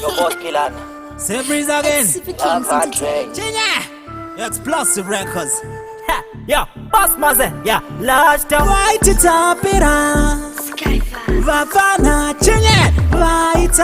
Your boss Killan. Say breeze again. Chinya. Explosive Records. Ha, yo, boss maze. Yeah, large town. White tapira. Vavana chinye. White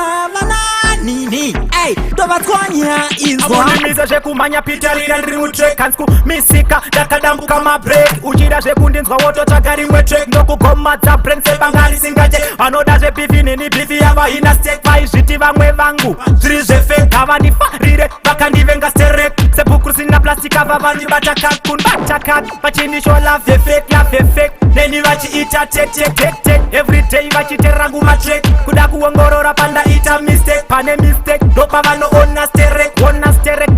nini. Hey, dovatwanya izwa. Amunimiza kumanya pitarira ndiri mutrek hansku misika dakadambu kama break uchida zvekundinzwa woto tagari mwetrek ndokugomadza prense bangari singaje vanoda zvebifi nini bifi yava ina stek vaizviti vamwe vangu zviri zvefek havanifarire vakandivenga sterek sebhuku risina plastika vavandibata kakun batakat vachinisho lavefek neni vachiita tek everyday vachiterangu matrek kuda kuongorora pandaita mistake pane mistake ndopavanoona sterek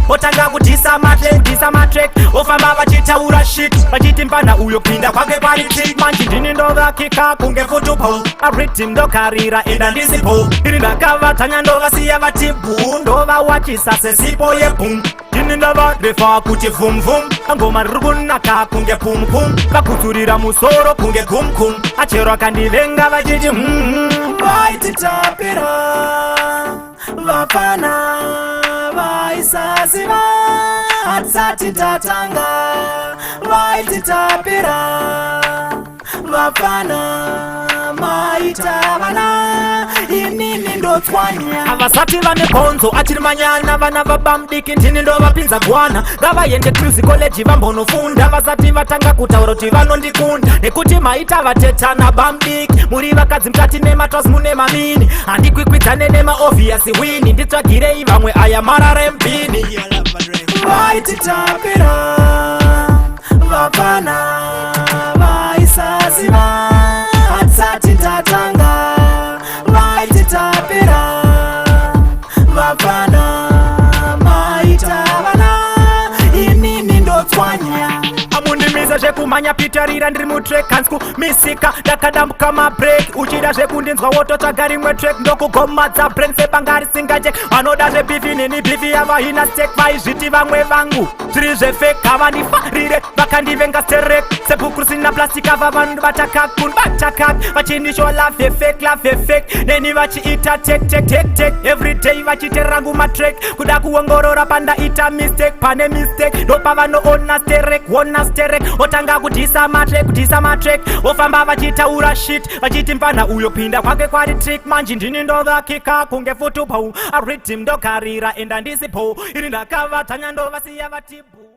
otanga kudhisa matrek ofamba vachitaura shit vachiti mpana uyo pinda kwake kwaritik manji ndini ndovakika kunge futupo aritim ndokarira enda ndisipo iri ndakavatanya ndovasiya vatibu ndovawachisa sesipo yebum ndini ndavarefa kuti vumvum angoma riri kunaka kunge pum vakutsurira musoro kunge kumkum achero akandivenga vachiti vaititapira vapana vaisaziva hatisati tatanga vaititapira vapana maitavana inini ndotswanya avasati vane bhonzo achiri manyana vana vabamdiki ndini ndovapinza gwana ngavaende Christ College vambonofunda vasati vatanga kutaura kuti vanondikunda nekuti maita vatetana bamdiki muri vakadzi mukati nematwazi mune mamini handikwikwidzane nemaobvious wini nditsvagirei vamwe aya marara empini vaititapira vapana vaisaziva hatisati tatanga vaititapira vapana maitavana inini ndotswanya amundimiza zvekumhanya pitarira ndiri mutrek hansku misika dakadambuka mabreak uchida zvekundinzwa wototsvaga rimwe trek ndokugomadza prense bangari singaje vanoda zvebifi nini bifi yava ina stek vaizviti vamwe vangu zviri zvefek havanifarire vakandivenga sterek sebhuku risina plastika vavandibata kakun batakat vachinisho lavefek neni vachiita tek everyday vachiterangu matrek kuda kuongorora pandaita mistake pane mistake ndopavanoona sterek otanga kudhisa matrek ofamba vachitaura shit vachiti mpana uyo pinda kwake kwari trick manji ndini ndovakika kunge futupo aritim ndokarira enda ndisipo iri ndakavatanya ndovasiya vatibu